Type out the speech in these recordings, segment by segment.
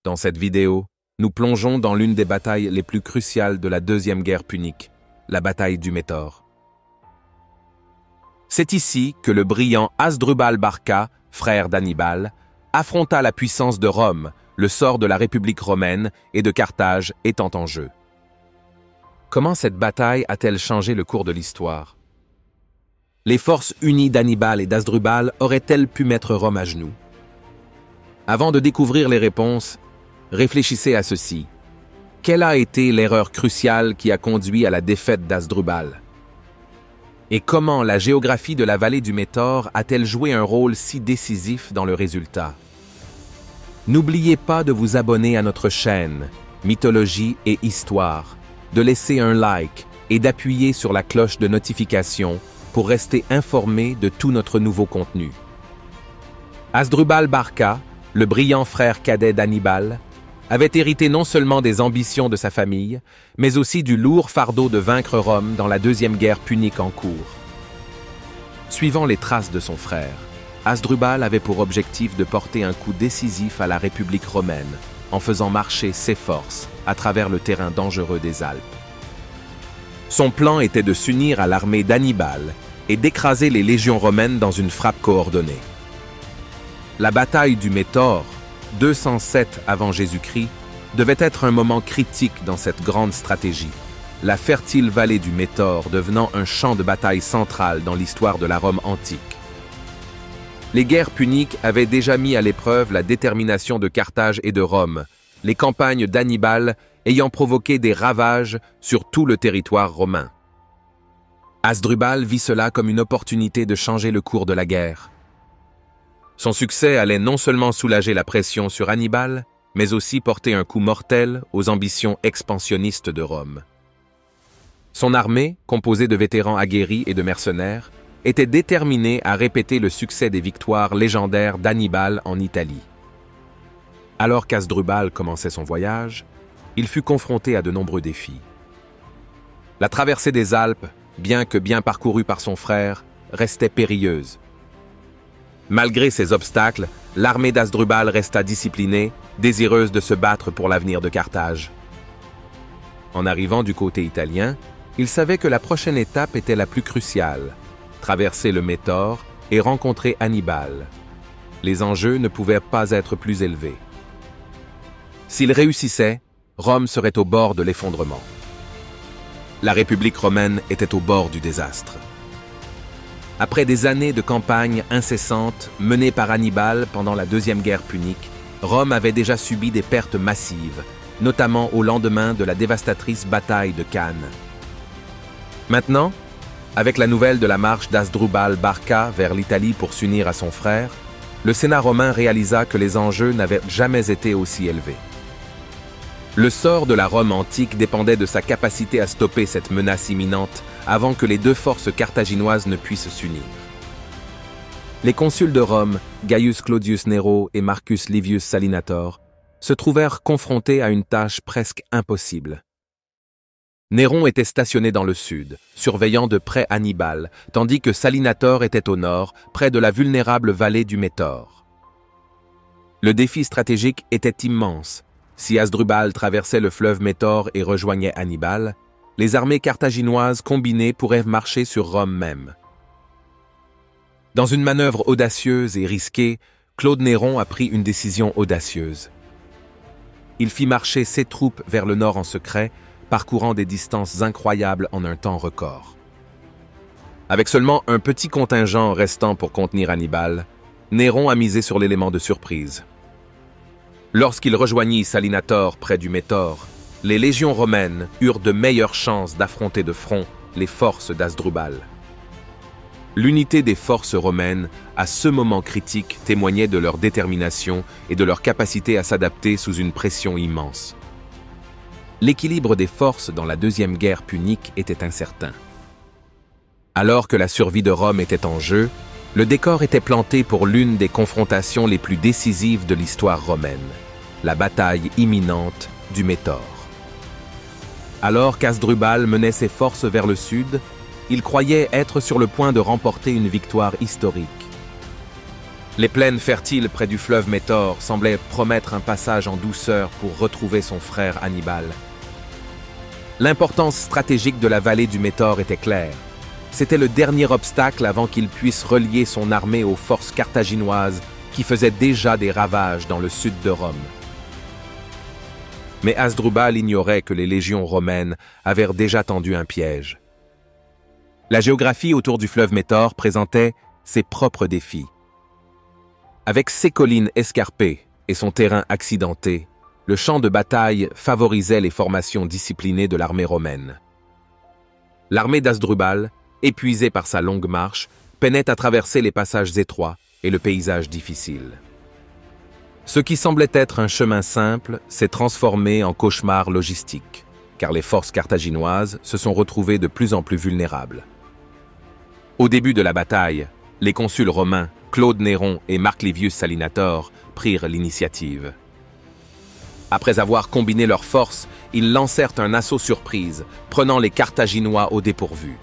Dans cette vidéo, nous plongeons dans l'une des batailles les plus cruciales de la Deuxième Guerre punique, la bataille du Métaure. C'est ici que le brillant Hasdrubal Barca, frère d'Hannibal, affronta la puissance de Rome, le sort de la République romaine et de Carthage étant en jeu. Comment cette bataille a-t-elle changé le cours de l'histoire? Les forces unies d'Hannibal et d'Hasdrubal auraient-elles pu mettre Rome à genoux? Avant de découvrir les réponses, réfléchissez à ceci. Quelle a été l'erreur cruciale qui a conduit à la défaite d'Hasdrubal? Et comment la géographie de la vallée du Métaure a-t-elle joué un rôle si décisif dans le résultat? N'oubliez pas de vous abonner à notre chaîne Mythologie et Histoire, de laisser un like et d'appuyer sur la cloche de notification pour rester informé de tout notre nouveau contenu. Hasdrubal Barca, le brillant frère cadet d'Hannibal, avait hérité non seulement des ambitions de sa famille, mais aussi du lourd fardeau de vaincre Rome dans la Deuxième Guerre punique en cours. Suivant les traces de son frère, Hasdrubal avait pour objectif de porter un coup décisif à la République romaine en faisant marcher ses forces à travers le terrain dangereux des Alpes. Son plan était de s'unir à l'armée d'Hannibal et d'écraser les légions romaines dans une frappe coordonnée. La bataille du Métaure, 207 avant Jésus-Christ, devait être un moment critique dans cette grande stratégie, la fertile vallée du Métaure devenant un champ de bataille central dans l'histoire de la Rome antique. Les guerres puniques avaient déjà mis à l'épreuve la détermination de Carthage et de Rome, les campagnes d'Hannibal ayant provoqué des ravages sur tout le territoire romain. Hasdrubal vit cela comme une opportunité de changer le cours de la guerre. Son succès allait non seulement soulager la pression sur Hannibal, mais aussi porter un coup mortel aux ambitions expansionnistes de Rome. Son armée, composée de vétérans aguerris et de mercenaires, était déterminée à répéter le succès des victoires légendaires d'Hannibal en Italie. Alors qu'Hasdrubal commençait son voyage, il fut confronté à de nombreux défis. La traversée des Alpes, bien que bien parcourue par son frère, restait périlleuse. Malgré ces obstacles, l'armée d'Hasdrubal resta disciplinée, désireuse de se battre pour l'avenir de Carthage. En arrivant du côté italien, il savait que la prochaine étape était la plus cruciale, traverser le Métaure et rencontrer Hannibal. Les enjeux ne pouvaient pas être plus élevés. S'il réussissait, Rome serait au bord de l'effondrement. La République romaine était au bord du désastre. Après des années de campagnes incessantes menées par Hannibal pendant la Deuxième Guerre punique, Rome avait déjà subi des pertes massives, notamment au lendemain de la dévastatrice bataille de Cannes. Maintenant, avec la nouvelle de la marche d'Hasdrubal Barca vers l'Italie pour s'unir à son frère, le Sénat romain réalisa que les enjeux n'avaient jamais été aussi élevés. Le sort de la Rome antique dépendait de sa capacité à stopper cette menace imminente avant que les deux forces carthaginoises ne puissent s'unir. Les consuls de Rome, Gaius Claudius Nero et Marcus Livius Salinator, se trouvèrent confrontés à une tâche presque impossible. Néron était stationné dans le sud, surveillant de près Hannibal, tandis que Salinator était au nord, près de la vulnérable vallée du Métaure. Le défi stratégique était immense. Si Hasdrubal traversait le fleuve Métaure et rejoignait Hannibal, les armées carthaginoises combinées pourraient marcher sur Rome même. Dans une manœuvre audacieuse et risquée, Claude Néron a pris une décision audacieuse. Il fit marcher ses troupes vers le nord en secret, parcourant des distances incroyables en un temps record. Avec seulement un petit contingent restant pour contenir Hannibal, Néron a misé sur l'élément de surprise. Lorsqu'il rejoignit Salinator près du Métaure, les légions romaines eurent de meilleures chances d'affronter de front les forces d'Hasdrubal. L'unité des forces romaines, à ce moment critique, témoignait de leur détermination et de leur capacité à s'adapter sous une pression immense. L'équilibre des forces dans la Deuxième Guerre punique était incertain. Alors que la survie de Rome était en jeu, le décor était planté pour l'une des confrontations les plus décisives de l'histoire romaine, la bataille imminente du Métaure. Alors qu'Hasdrubal menait ses forces vers le sud, il croyait être sur le point de remporter une victoire historique. Les plaines fertiles près du fleuve Métaure semblaient promettre un passage en douceur pour retrouver son frère Hannibal. L'importance stratégique de la vallée du Métaure était claire. C'était le dernier obstacle avant qu'il puisse relier son armée aux forces carthaginoises qui faisaient déjà des ravages dans le sud de Rome. Mais Hasdrubal ignorait que les légions romaines avaient déjà tendu un piège. La géographie autour du fleuve Métaure présentait ses propres défis. Avec ses collines escarpées et son terrain accidenté, le champ de bataille favorisait les formations disciplinées de l'armée romaine. L'armée d'Hasdrubal, épuisée par sa longue marche, peinait à traverser les passages étroits et le paysage difficile. Ce qui semblait être un chemin simple s'est transformé en cauchemar logistique, car les forces carthaginoises se sont retrouvées de plus en plus vulnérables. Au début de la bataille, les consuls romains, Claude Néron et Marc Livius Salinator, prirent l'initiative. Après avoir combiné leurs forces, ils lancèrent un assaut surprise, prenant les Carthaginois au dépourvu.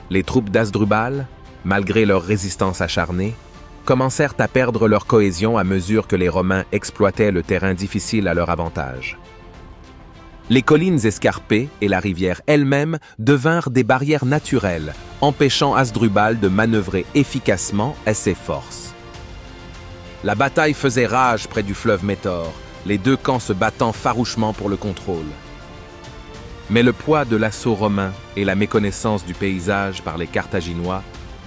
Les troupes d'Hasdrubal, malgré leur résistance acharnée, commencèrent à perdre leur cohésion à mesure que les Romains exploitaient le terrain difficile à leur avantage. Les collines escarpées et la rivière elle-même devinrent des barrières naturelles, empêchant Hasdrubal de manœuvrer efficacement à ses forces. La bataille faisait rage près du fleuve Métaure, les deux camps se battant farouchement pour le contrôle. Mais le poids de l'assaut romain et la méconnaissance du paysage par les Carthaginois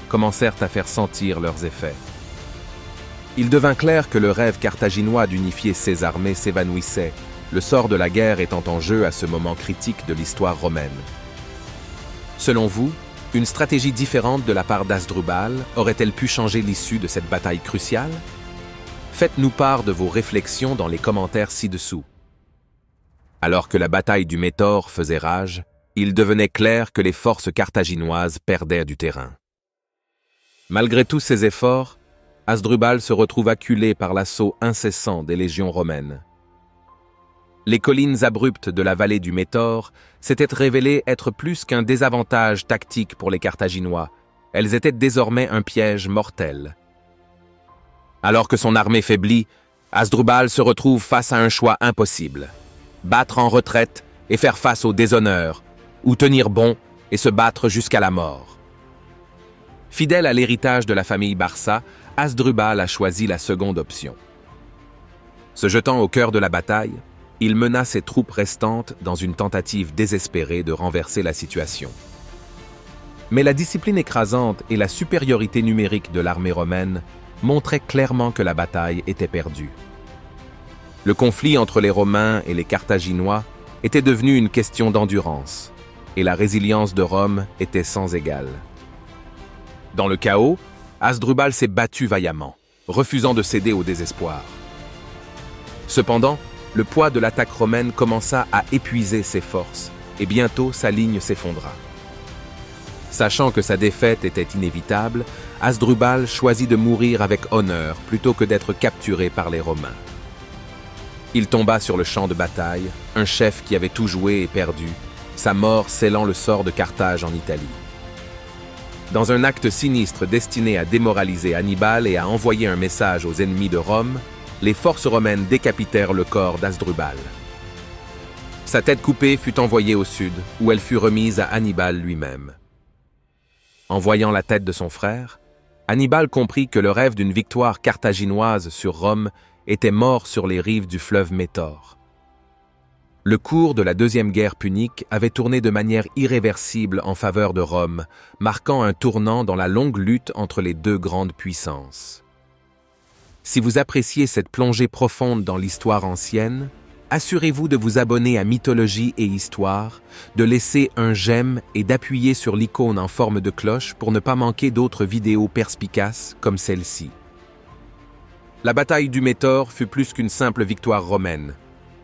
commencèrent à faire sentir leurs effets. Il devint clair que le rêve carthaginois d'unifier ses armées s'évanouissait, le sort de la guerre étant en jeu à ce moment critique de l'histoire romaine. Selon vous, une stratégie différente de la part d'Hasdrubal aurait-elle pu changer l'issue de cette bataille cruciale? Faites-nous part de vos réflexions dans les commentaires ci-dessous. Alors que la bataille du Métaure faisait rage, il devenait clair que les forces carthaginoises perdaient du terrain. Malgré tous ses efforts, Hasdrubal se retrouve acculé par l'assaut incessant des légions romaines. Les collines abruptes de la vallée du Métaure s'étaient révélées être plus qu'un désavantage tactique pour les Carthaginois. Elles étaient désormais un piège mortel. Alors que son armée faiblit, Hasdrubal se retrouve face à un choix impossible. Battre en retraite et faire face au déshonneur, ou tenir bon et se battre jusqu'à la mort. Fidèle à l'héritage de la famille Barca, Hasdrubal a choisi la seconde option. Se jetant au cœur de la bataille, il mena ses troupes restantes dans une tentative désespérée de renverser la situation. Mais la discipline écrasante et la supériorité numérique de l'armée romaine montraient clairement que la bataille était perdue. Le conflit entre les Romains et les Carthaginois était devenu une question d'endurance, et la résilience de Rome était sans égale. Dans le chaos, Hasdrubal s'est battu vaillamment, refusant de céder au désespoir. Cependant, le poids de l'attaque romaine commença à épuiser ses forces, et bientôt sa ligne s'effondra. Sachant que sa défaite était inévitable, Hasdrubal choisit de mourir avec honneur plutôt que d'être capturé par les Romains. Il tomba sur le champ de bataille, un chef qui avait tout joué et perdu, sa mort scellant le sort de Carthage en Italie. Dans un acte sinistre destiné à démoraliser Hannibal et à envoyer un message aux ennemis de Rome, les forces romaines décapitèrent le corps d'Hasdrubal. Sa tête coupée fut envoyée au sud, où elle fut remise à Hannibal lui-même. En voyant la tête de son frère, Hannibal comprit que le rêve d'une victoire carthaginoise sur Rome était mort sur les rives du fleuve Métaure. Le cours de la Deuxième Guerre punique avait tourné de manière irréversible en faveur de Rome, marquant un tournant dans la longue lutte entre les deux grandes puissances. Si vous appréciez cette plongée profonde dans l'histoire ancienne, assurez-vous de vous abonner à Mythologie et Histoire, de laisser un j'aime et d'appuyer sur l'icône en forme de cloche pour ne pas manquer d'autres vidéos perspicaces comme celle-ci. La bataille du Métaure fut plus qu'une simple victoire romaine.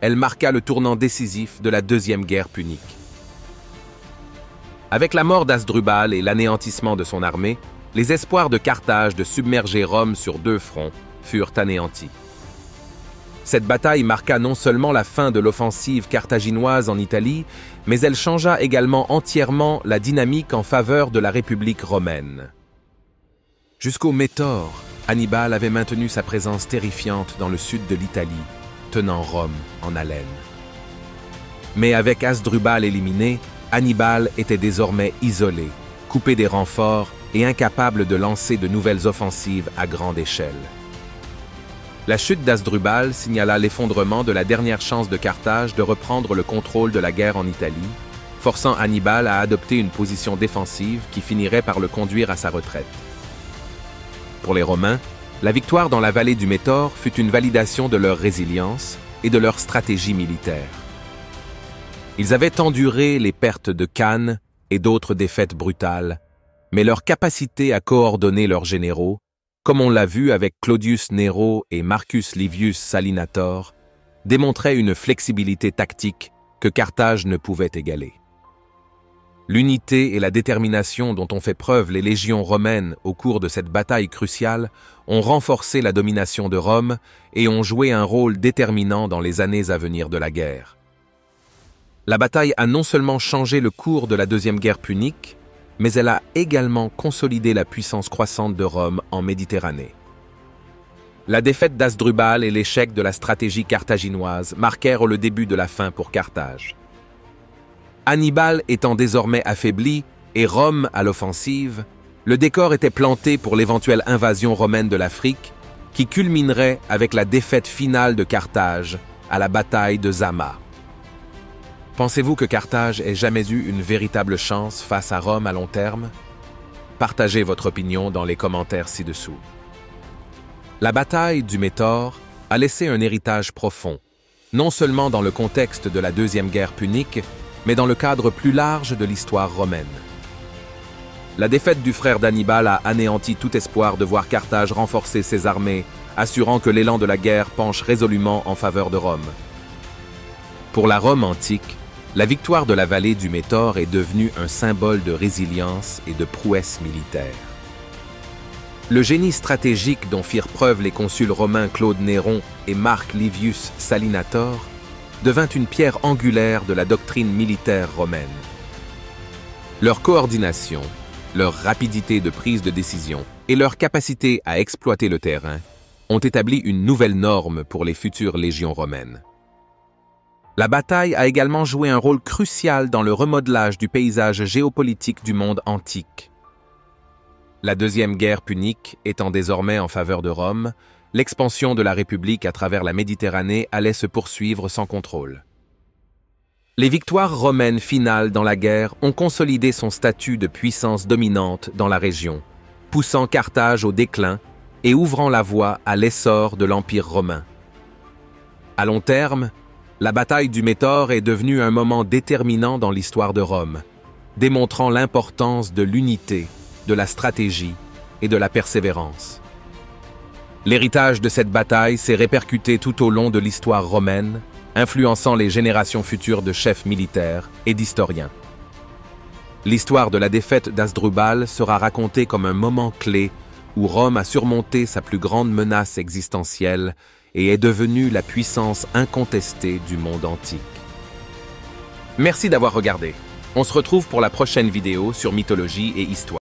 Elle marqua le tournant décisif de la Deuxième Guerre punique. Avec la mort d'Hasdrubal et l'anéantissement de son armée, les espoirs de Carthage de submerger Rome sur deux fronts furent anéantis. Cette bataille marqua non seulement la fin de l'offensive carthaginoise en Italie, mais elle changea également entièrement la dynamique en faveur de la République romaine. Jusqu'au Métaure, Hannibal avait maintenu sa présence terrifiante dans le sud de l'Italie, tenant Rome en haleine. Mais avec Hasdrubal éliminé, Hannibal était désormais isolé, coupé des renforts et incapable de lancer de nouvelles offensives à grande échelle. La chute d'Hasdrubal signala l'effondrement de la dernière chance de Carthage de reprendre le contrôle de la guerre en Italie, forçant Hannibal à adopter une position défensive qui finirait par le conduire à sa retraite. Pour les Romains, la victoire dans la vallée du Métaure fut une validation de leur résilience et de leur stratégie militaire. Ils avaient enduré les pertes de Cannes et d'autres défaites brutales, mais leur capacité à coordonner leurs généraux, comme on l'a vu avec Claudius Nero et Marcus Livius Salinator, démontrait une flexibilité tactique que Carthage ne pouvait égaler. L'unité et la détermination dont ont fait preuve les légions romaines au cours de cette bataille cruciale ont renforcé la domination de Rome et ont joué un rôle déterminant dans les années à venir de la guerre. La bataille a non seulement changé le cours de la Deuxième Guerre punique, mais elle a également consolidé la puissance croissante de Rome en Méditerranée. La défaite d'Hasdrubal et l'échec de la stratégie carthaginoise marquèrent le début de la fin pour Carthage. Hannibal étant désormais affaibli et Rome à l'offensive, le décor était planté pour l'éventuelle invasion romaine de l'Afrique, qui culminerait avec la défaite finale de Carthage à la bataille de Zama. Pensez-vous que Carthage ait jamais eu une véritable chance face à Rome à long terme? Partagez votre opinion dans les commentaires ci-dessous. La bataille du Métaure a laissé un héritage profond, non seulement dans le contexte de la Deuxième Guerre punique, mais dans le cadre plus large de l'histoire romaine. La défaite du frère d'Hannibal a anéanti tout espoir de voir Carthage renforcer ses armées, assurant que l'élan de la guerre penche résolument en faveur de Rome. Pour la Rome antique, la victoire de la vallée du Métaure est devenue un symbole de résilience et de prouesse militaire. Le génie stratégique dont firent preuve les consuls romains Claude Néron et Marc Livius Salinator devint une pierre angulaire de la doctrine militaire romaine. Leur coordination, leur rapidité de prise de décision et leur capacité à exploiter le terrain ont établi une nouvelle norme pour les futures légions romaines. La bataille a également joué un rôle crucial dans le remodelage du paysage géopolitique du monde antique. La Deuxième Guerre punique étant désormais en faveur de Rome, l'expansion de la République à travers la Méditerranée allait se poursuivre sans contrôle. Les victoires romaines finales dans la guerre ont consolidé son statut de puissance dominante dans la région, poussant Carthage au déclin et ouvrant la voie à l'essor de l'Empire romain. À long terme, la bataille du Métaure est devenue un moment déterminant dans l'histoire de Rome, démontrant l'importance de l'unité, de la stratégie et de la persévérance. L'héritage de cette bataille s'est répercuté tout au long de l'histoire romaine, influençant les générations futures de chefs militaires et d'historiens. L'histoire de la défaite d'Hasdrubal sera racontée comme un moment clé où Rome a surmonté sa plus grande menace existentielle et est devenue la puissance incontestée du monde antique. Merci d'avoir regardé. On se retrouve pour la prochaine vidéo sur mythologie et histoire.